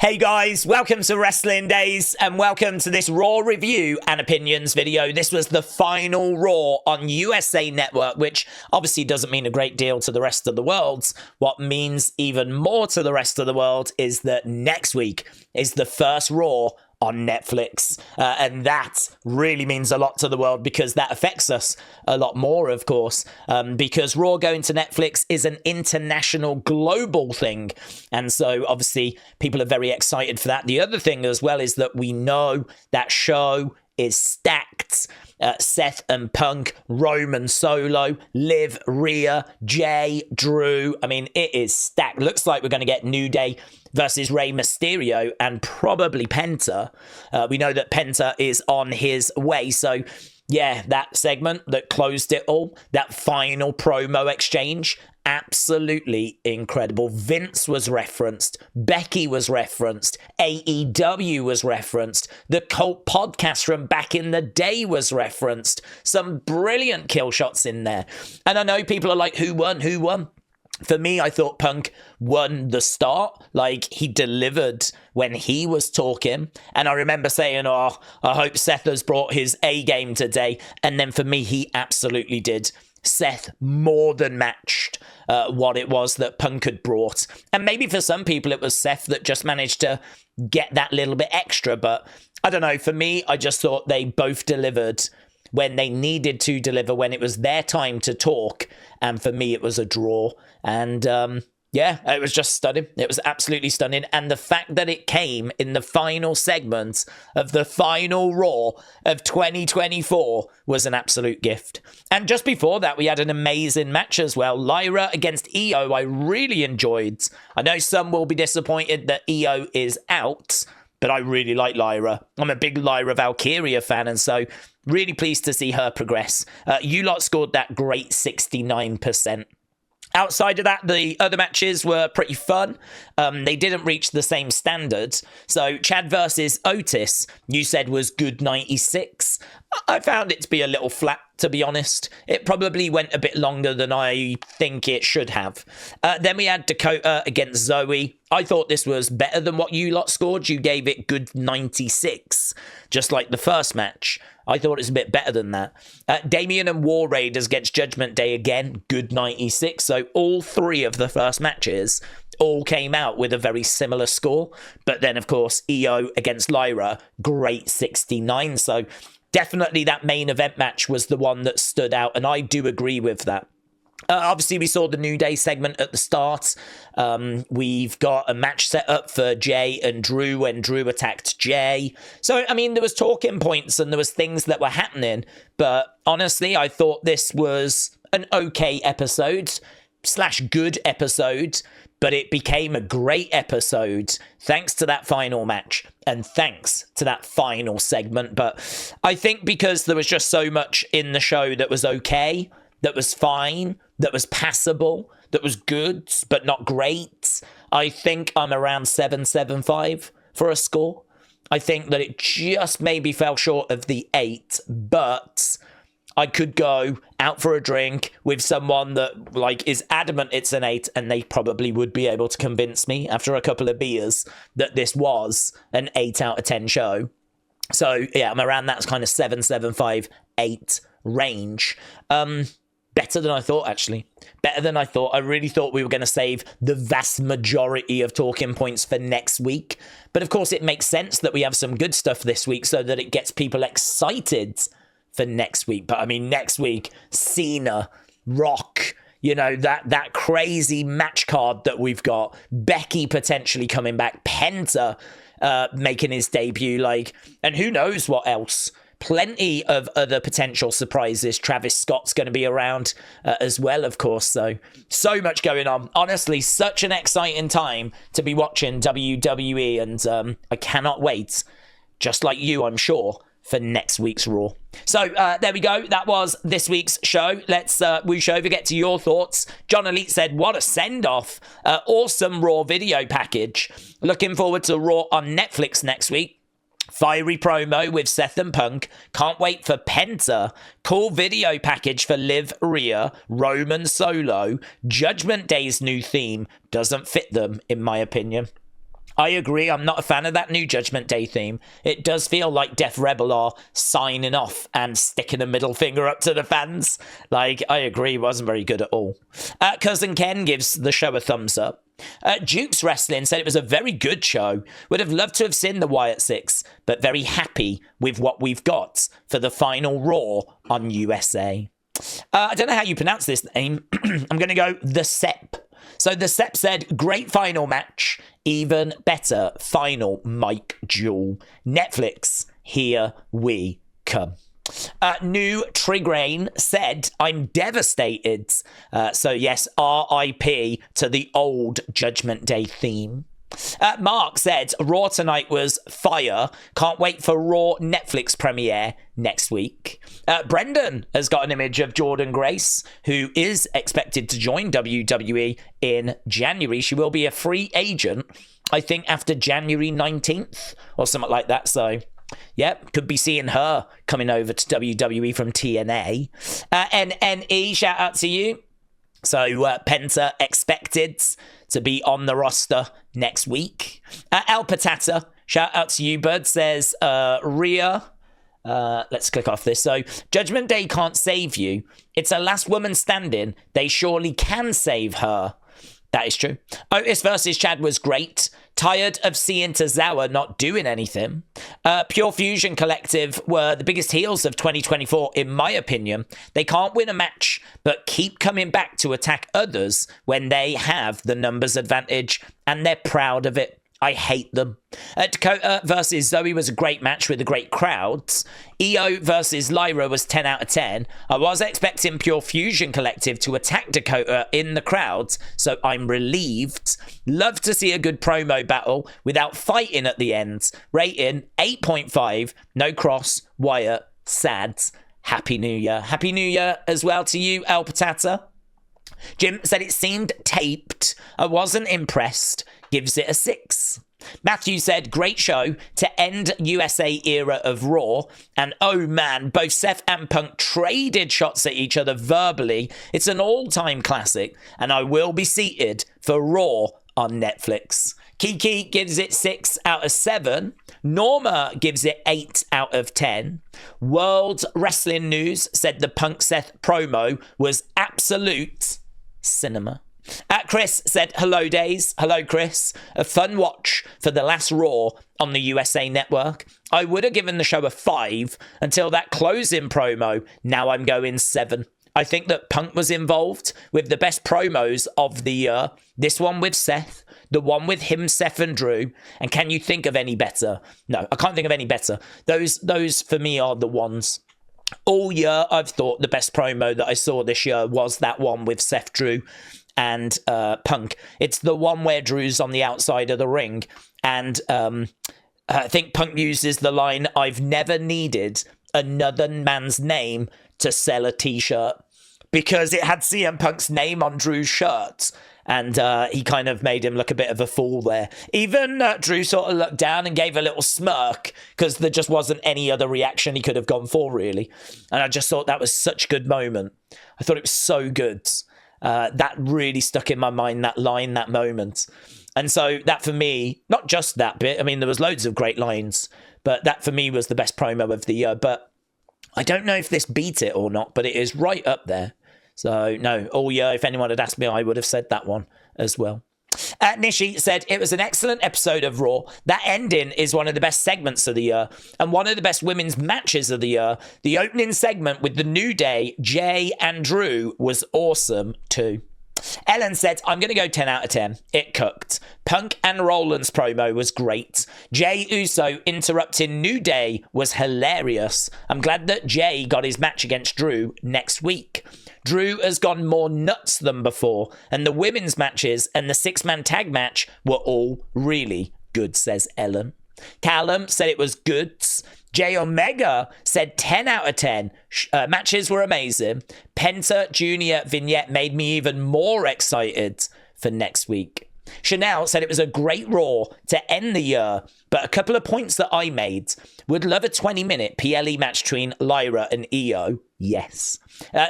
Hey guys, welcome to Wrestling Daze and welcome to this Raw review and opinions video. This was the final Raw on USA Network, which obviously doesn't mean a great deal to the rest of the world. What means even more to the rest of the world is that next week is the first Raw on Netflix, and that really means a lot to the world because that affects us a lot more, of course, because Raw going to Netflix is an international global thing, and so obviously people are very excited for that. The other thing as well is that we know that show is stacked. Seth and Punk, Roman Solo, Liv, Rhea, Jay, Drew. I mean, it is stacked. Looks like we're going to get New Day versus Rey Mysterio and probably Penta. We know that Penta is on his way. So, yeah, that segment that closed it all, that final promo exchange, absolutely incredible. Vince was referenced, Becky was referenced, AEW was referenced, the Cult podcast from back in the day was referenced. Some brilliant kill shots in there. And I know people are like, who won? Who won? For me, I thought Punk won the start. Like, he delivered when he was talking. And I remember saying, oh, I hope Seth has brought his A game today. And then for me, he absolutely did. Seth more than matched what it was that Punk had brought. And maybe for some people, it was Seth that just managed to get that little bit extra. But I don't know. For me, I just thought they both delivered when they needed to deliver, when it was their time to talk. And for me, it was a draw. And yeah, it was just stunning. It was absolutely stunning. And the fact that it came in the final segment of the final Raw of 2024 was an absolute gift. And just before that, we had an amazing match as well. Lyra against Iyo, I really enjoyed. I know some will be disappointed that Iyo is out, but I really like Lyra. I'm a big Lyra Valkyria fan, and so really pleased to see her progress. You lot scored that great 69%. Outside of that, the other matches were pretty fun. They didn't reach the same standards. So Chad versus Otis, you said was good 96. I found it to be a little flat, to be honest. It probably went a bit longer than I think it should have. Then we had Dakota against Zoey. I thought this was better than what you lot scored. You gave it good 96, just like the first match. I thought it was a bit better than that. Damian and War Raiders against Judgment Day, again, good 96. So all three of the first matches all came out with a very similar score. But then, of course, Iyo against Lyra, great 69. So definitely that main event match was the one that stood out. And I do agree with that. Obviously, we saw the New Day segment at the start. We've got a match set up for Jay and Drew when Drew attacked Jay. So, I mean, there was talking points and there was things that were happening. But honestly, I thought this was an okay episode / good episode. But it became a great episode thanks to that final match and thanks to that final segment. But I think because there was just so much in the show that was okay, that was fine, that was passable, that was good, but not great, I think I'm around 7.75 for a score. I think that it just maybe fell short of the 8, but I could go out for a drink with someone that like is adamant it's an 8, and they probably would be able to convince me after a couple of beers that this was an 8 out of 10 show. So yeah, I'm around that kind of 7.75, 8 range. Better than I thought, actually. Better than I thought. I really thought we were going to save the vast majority of talking points for next week. But of course, it makes sense that we have some good stuff this week so that it gets people excited for next week. But I mean, next week, Cena, Rock, you know, that crazy match card that we've got, Becky potentially coming back, Penta making his debut, like, and who knows what else. Plenty of other potential surprises. Travis Scott's going to be around as well, of course. So much going on. Honestly, such an exciting time to be watching WWE, and I cannot wait, just like you, I'm sure, for next week's Raw. So there we go. That was this week's show. Let's whoosh over, get to your thoughts. John Elite said, what a send-off. Awesome Raw video package. Looking forward to Raw on Netflix next week. Fiery promo with Seth and Punk. Can't wait for Penta. Cool video package for Liv, Rhea, Roman Solo. Judgment Day's new theme doesn't fit them, in my opinion. I agree. I'm not a fan of that new Judgment Day theme. It does feel like Def Rebel are signing off and sticking a middle finger up to the fans. Like, I agree. It wasn't very good at all. Cousin Ken gives the show a thumbs up. Duke's Wrestling said it was a very good show. Would have loved to have seen the Wyatt Six, but very happy with what we've got for the final Raw on USA. I don't know how you pronounce this name. I'm going to go The Sep. So The Sep said, great final match, even better final Mike Jewel. Netflix, here we come. New Trigrain said, I'm devastated. So yes, RIP to the old Judgment Day theme. Mark said, Raw tonight was fire. Can't wait for Raw Netflix premiere next week. Brendan has got an image of Jordan Grace, who is expected to join WWE in January. She will be a free agent, I think, after January 19th or something like that. So, yep, could be seeing her coming over to WWE from TNA. NNE, shout out to you. So Penta expected to be on the roster next week. El Patata, shout out to you, bud, says Rhea. Let's click off this. So Judgment Day can't save you. It's a last woman standing. They surely can save her. That is true. Otis versus Chad was great. Tired of seeing Tozawa not doing anything. Pure Fusion Collective were the biggest heels of 2024, in my opinion. They can't win a match, but keep coming back to attack others when they have the numbers advantage, and they're proud of it. I hate them. Dakota versus Zoey was a great match with a great crowds. Iyo versus Lyra was 10 out of 10. I was expecting Pure Fusion Collective to attack Dakota in the crowds, so I'm relieved. Love to see a good promo battle without fighting at the end. Rating 8.5. No cross. Wyatt. Sad. Happy New Year. Happy New Year as well to you, El Patata. Jim said it seemed taped. I wasn't impressed. Gives it a 6. Matthew said, great show to end USA era of Raw. And oh man, both Seth and Punk traded shots at each other verbally. It's an all-time classic. And I will be seated for Raw on Netflix. Kiki gives it 6 out of 7. Norma gives it 8 out of 10. World Wrestling News said the Punk Seth promo was absolute cinema. Chris said, hello Daze. Hello Chris. A fun watch for the last Raw on the USA Network. I would have given the show a 5 until that closing promo. Now I'm going 7. I think that Punk was involved with the best promos of the year. This one with Seth, the one with him, Seth and Drew. And can you think of any better? No, I can't think of any better. Those for me are the ones. All year, I've thought the best promo that I saw this year was that one with Seth, Drew, and Punk. It's the one where Drew's on the outside of the ring, and I think Punk uses the line, I've never needed another man's name to sell a t-shirt, because it had CM Punk's name on Drew's shirt, and he kind of made him look a bit of a fool there. Even Drew sort of looked down and gave a little smirk, because there just wasn't any other reaction he could have gone for, really. And I just thought that was such a good moment. I thought it was so good. That really stuck in my mind, that line, that moment. And so that for me, not just that bit, I mean, there was loads of great lines, but that for me was the best promo of the year. But I don't know if this beat it or not, but it is right up there. So no, all year, if anyone had asked me, I would have said that one as well. Nishi said, it was an excellent episode of Raw. That ending is one of the best segments of the year and one of the best women's matches of the year. The opening segment with the New Day, Jay and Drew was awesome too. Ellen said, I'm going to go 10 out of 10. It cooked. Punk and Rollins promo was great. Jay Uso interrupting New Day was hilarious. I'm glad that Jay got his match against Drew next week. Drew has gone more nuts than before, and the women's matches and the 6-man tag match were all really good, says Ellen. Callum said it was good. J Omega said 10 out of 10. Matches were amazing. Penta Jr. vignette made me even more excited for next week. Chanel said it was a great Raw to end the year, but a couple of points that I made. Would love a 20-minute PLE match between Lyra and Iyo. Yes.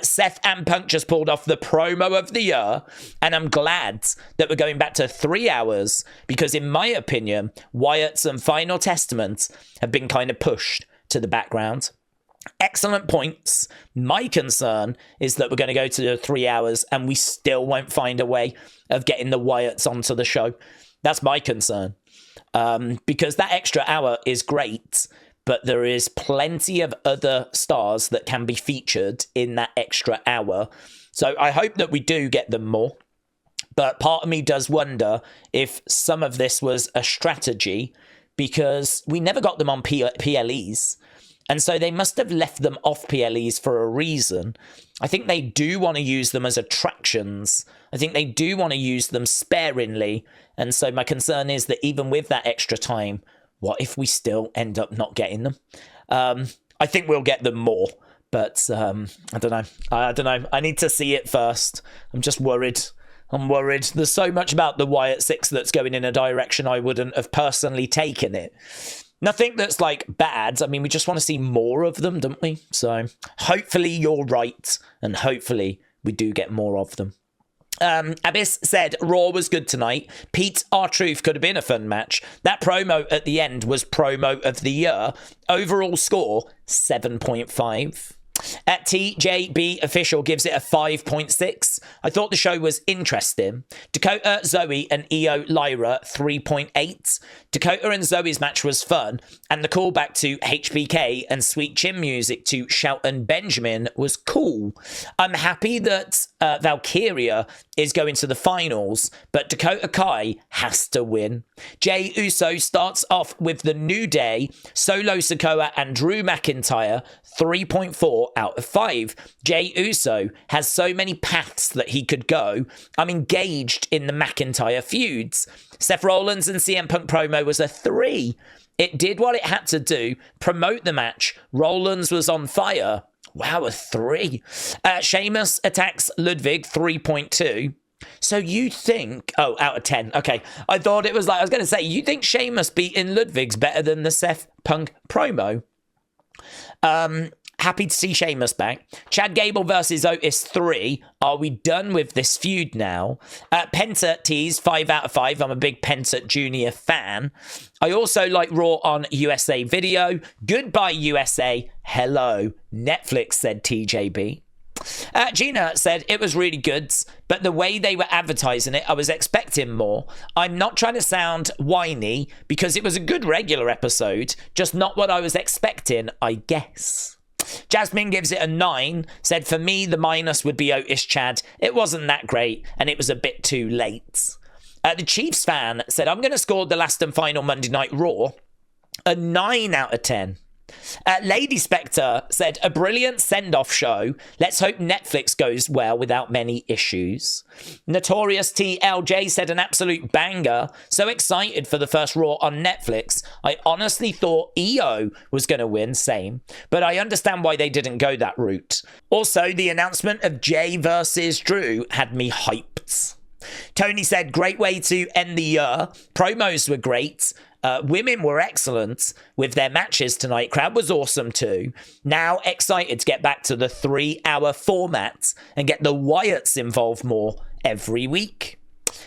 Seth and Punk just pulled off the promo of the year, and I'm glad that we're going back to 3 hours because, in my opinion, Wyatt's and Final Testament have been kind of pushed to the background. Excellent points. My concern is that we're going to go to 3 hours and we still won't find a way of getting the Wyatts onto the show. That's my concern. Because that extra hour is great, but there is plenty of other stars that can be featured in that extra hour. So I hope that we do get them more. But part of me does wonder if some of this was a strategy because we never got them on PLEs. And so they must have left them off PLEs for a reason. I think they do want to use them as attractions. I think they do want to use them sparingly. And so my concern is that even with that extra time, what if we still end up not getting them? I think we'll get them more. But I don't know. I don't know. I need to see it first. I'm just worried. I'm worried. There's so much about the Wyatt 6 that's going in a direction I wouldn't have personally taken it. Nothing that's like bad. I mean, we just want to see more of them, don't we? So hopefully you're right. And hopefully we do get more of them. Abyss said Raw was good tonight. Pete R-Truth could have been a fun match. That promo at the end was promo of the year. Overall score 7.5. At TJB Official gives it a 5.6. I thought the show was interesting. Dakota, Zoey, and Iyo Lyra 3.8. Dakota and Zoey's match was fun, and the callback to HBK and Sweet Chin music to Shout and Benjamin was cool. I'm happy that Valkyria is going to the finals, but Dakota Kai has to win. Jey Uso starts off with the New Day, Solo Sikoa, and Drew McIntyre. 3.4 out of 5. Jey Uso has so many paths that he could go. I'm engaged in the McIntyre feuds. Seth Rollins and CM Punk promo was a 3. It did what it had to do, promote the match. Rollins was on fire. Wow, a 3. Sheamus attacks Ludwig, 3.2. So you think... Oh, out of 10. Okay. I thought it was like... I was going to say, you think Sheamus beating Ludwig's better than the Seth Punk promo? Happy to see Sheamus back. Chad Gable versus Otis 3. Are we done with this feud now? Penta tease 5 out of 5. I'm a big Penta Jr. fan. I also like Raw on USA Video. Goodbye USA. Hello. Netflix, said TJB. Gina said it was really good, but the way they were advertising it, I was expecting more. I'm not trying to sound whiny because it was a good regular episode, just not what I was expecting, I guess. Jasmine gives it a 9, said for me the minus would be Otis Chad. It wasn't that great and it was a bit too late. The Chiefs fan said I'm going to score the last and final Monday Night Raw a 9 out of 10. Lady Spectre said, a brilliant send-off show. Let's hope Netflix goes well without many issues. Notorious TLJ said, an absolute banger. So excited for the first Raw on Netflix. I honestly thought Iyo was going to win, same. But I understand why they didn't go that route. Also, the announcement of Jay versus Drew had me hyped. Tony said, great way to end the year. Promos were great. Women were excellent with their matches tonight. Crowd was awesome too. Now excited to get back to the 3-hour format and get the Wyatts involved more every week.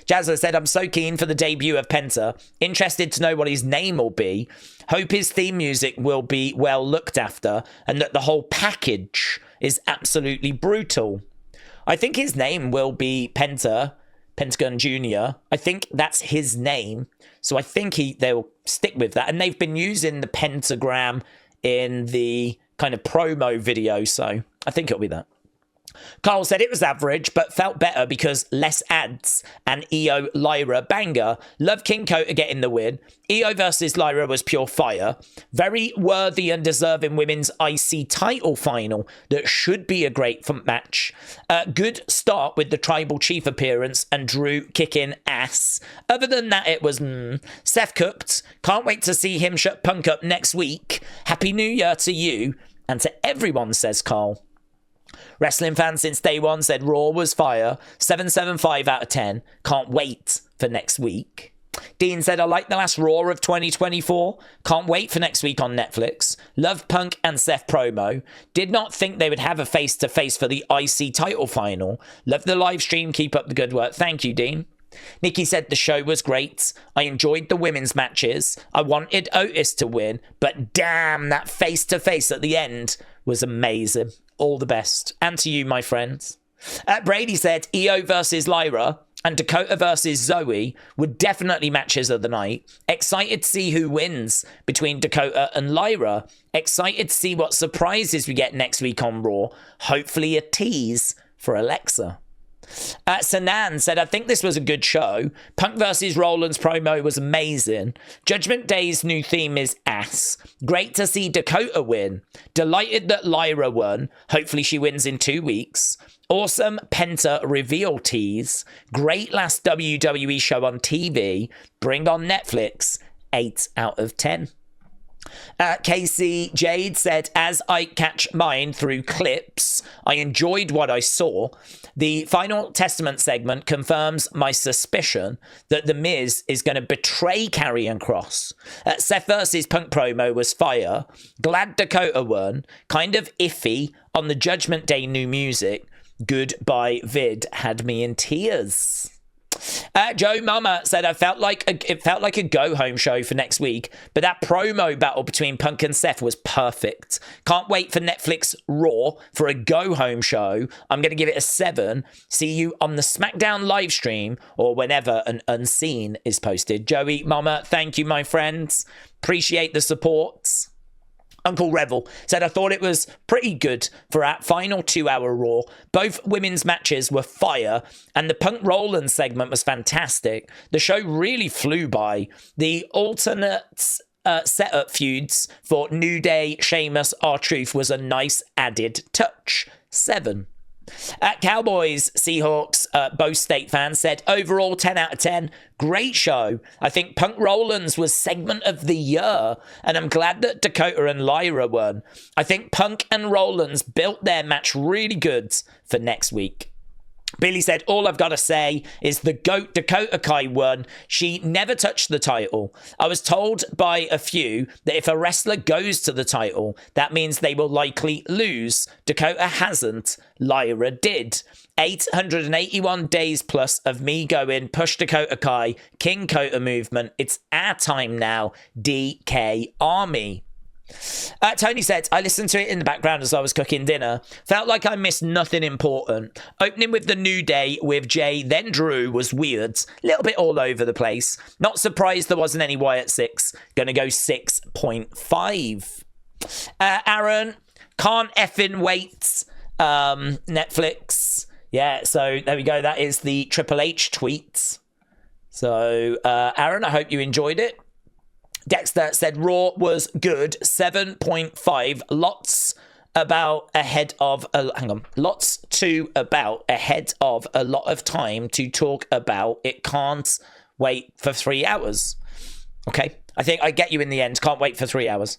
Jazza said, I'm so keen for the debut of Penta. Interested to know what his name will be. Hope his theme music will be well looked after and that the whole package is absolutely brutal. I think his name will be Pentagon Jr. I think that's his name. So I think they'll stick with that. And they've been using the pentagram in the kind of promo video. So I think it'll be that. Carl said it was average, but felt better because less ads and Iyo Lyra banger. Love King Kota getting the win. Iyo versus Lyra was pure fire. Very worthy and deserving women's IC title final that should be a great match. Good start with the Tribal Chief appearance and Drew kicking ass. Other than that, it was Seth cooked. Can't wait to see him shut Punk up next week. Happy New Year to you and to everyone, says Carl. Wrestling fans since day one said Raw was fire. 7.75 out of 10. Can't wait for next week. Dean said, I like the last Raw of 2024. Can't wait for next week on Netflix. Love Punk and Seth promo. Did not think they would have a face-to-face for the IC title final. Love the live stream. Keep up the good work. Thank you, Dean. Nikki said the show was great. I enjoyed the women's matches. I wanted Otis to win, but damn, that face-to-face at the end was amazing. All the best. And to you, my friends. Brady said Iyo versus Lyra and Dakota versus Zoey would definitely matches of the night. Excited to see who wins between Dakota and Lyra. Excited to see what surprises we get next week on Raw. Hopefully a tease for Alexa. Sanan said, I think this was a good show. Punk versus Rollins promo was amazing. Judgment Day's new theme is ass. Great to see Dakota win. Delighted that Lyra won. Hopefully she wins in 2 weeks. Awesome Penta reveal tease. Great last WWE show on TV. Bring on Netflix. 8 out of 10. Casey Jade said, as I catch mine through clips, I enjoyed what I saw. The Final Testament segment confirms my suspicion that The Miz is going to betray Karrion Kross. Seth versus Punk promo was fire. Glad Dakota won. Kind of iffy on the Judgment Day new music. Goodbye vid had me in tears. Joe Mama said, it felt like a go-home show for next week, but that promo battle between Punk and Seth was perfect. Can't wait for Netflix Raw for a go-home show. I'm going to give it a 7. See you on the SmackDown live stream or whenever an Unseen is posted. Joey Mama, thank you, my friends. Appreciate the support. Uncle Revel said, I thought it was pretty good for our final 2-hour Raw. Both women's matches were fire, and the Punk Rollins segment was fantastic. The show really flew by. The alternate setup feuds for New Day, Sheamus, R-Truth was a nice added touch. 7. Cowboys, Seahawks, both state fans said, overall 10 out of 10. Great show. I think Punk Rollins was segment of the year, and I'm glad that Dakota and Lyra won. I think Punk and Rollins built their match really good for next week. Billy said, all I've got to say is the GOAT Dakota Kai won. She never touched the title. I was told by a few that if a wrestler goes to the title, that means they will likely lose. Dakota hasn't. Lyra did. 881 days plus of me going, push Dakota Kai, King Kota movement. It's our time now. DK Army. Tony said, I listened to it in the background as I was cooking dinner. Felt like I missed nothing important. Opening with the New Day with Jay, then Drew was weird. Little bit all over the place. Not surprised there wasn't any Wyatt 6. Gonna go 6.5. Aaron, can't effing wait. Netflix. Yeah, so there we go. That is the Triple H tweet. So, Aaron, I hope you enjoyed it. Dexter said Raw was good, 7.5. Lots about ahead of lots to about ahead of a lot of time to talk about. It can't wait for 3 hours. Okay, I think I get you in the end. Can't wait for 3 hours.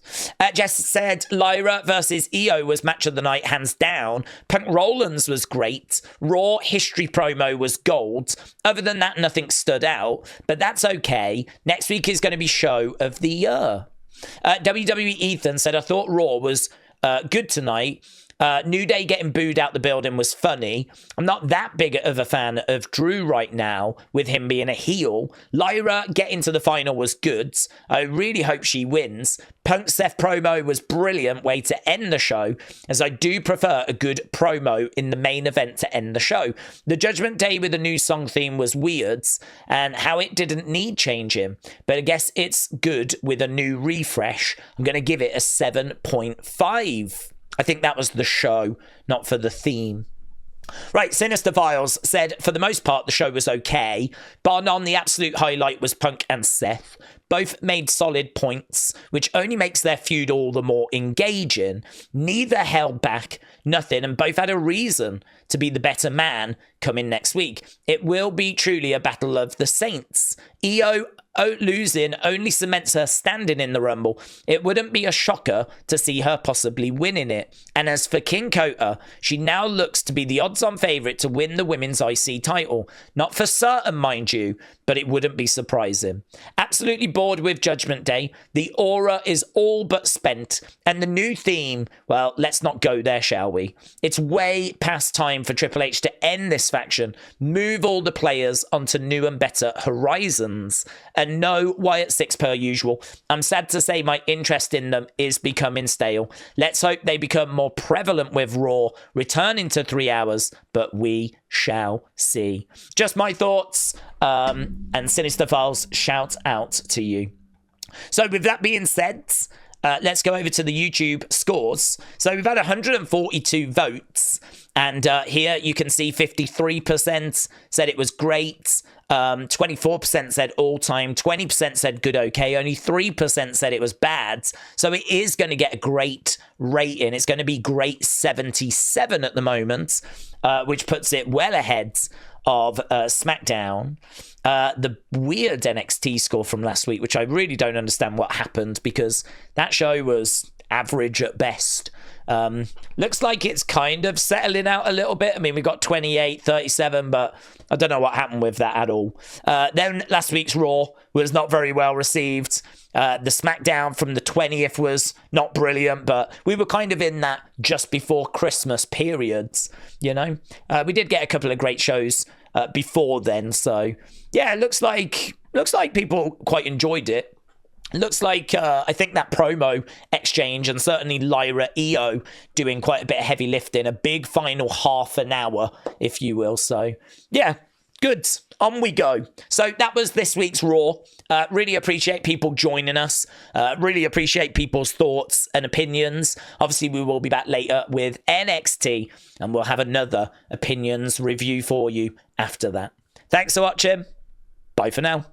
Jess said Lyra versus Iyo was match of the night, hands down. Punk Rollins was great. Raw history promo was gold. Other than that, nothing stood out, but that's okay. Next week is going to be show of the year. WWE Ethan said, I thought Raw was good tonight. New Day getting booed out the building was funny. I'm not that big of a fan of Drew right now, with him being a heel. Lyra getting to the final was good. I really hope she wins. Punk Seth promo was brilliant way to end the show, as I do prefer a good promo in the main event to end the show. The Judgment Day with a new song theme was weird, and how it didn't need changing, but I guess it's good with a new refresh. I'm going to give it a 7.5. I think that was the show, not for the theme. Right, Sinister Files said, for the most part, the show was okay. Bar none, the absolute highlight was Punk and Seth. Both made solid points, which only makes their feud all the more engaging. Neither held back nothing, and both had a reason to be the better man coming next week. It will be truly a battle of the Saints. Iyo losing only cements her standing in the Rumble. It wouldn't be a shocker to see her possibly winning it. And as for King Kota, she now looks to be the odds-on favourite to win the Women's IC title. Not for certain, mind you, but it wouldn't be surprising. Absolutely bored with Judgment Day. The aura is all but spent. And the new theme, well, let's not go there, shall we? It's way past time for Triple H to end this faction, move all the players onto new and better horizons. And no Wyatt 6 per usual. I'm sad to say my interest in them is becoming stale. Let's hope they become more prevalent with Raw, returning to 3 hours, but we shall see. Just my thoughts, and Sinister Files, shout out to you. So with that being said, let's go over to the YouTube scores. So we've had 142 votes, and here you can see 53% said it was great, 24% said all-time, 20% said good okay, only 3% said it was bad. So it is going to get a great rating. It's going to be great 77 at the moment, which puts it well ahead of SmackDown. The weird NXT score from last week, which I really don't understand what happened, because that show was average at best. Looks like it's kind of settling out a little bit. I mean, we got 28, 37, but I don't know what happened with that at all. Then last week's Raw was not very well received. The SmackDown from the 20th was not brilliant, but we were kind of in that just before Christmas periods, you know. We did get a couple of great shows before then, so yeah, it looks like people quite enjoyed it. Looks like, I think that promo exchange, and certainly Lyra Iyo doing quite a bit of heavy lifting, a big final half an hour, if you will. So, yeah, good. On we go. So that was this week's Raw. Really appreciate people joining us. Really appreciate people's thoughts and opinions. Obviously, we will be back later with NXT, and we'll have another opinions review for you after that. Thanks for watching. Bye for now.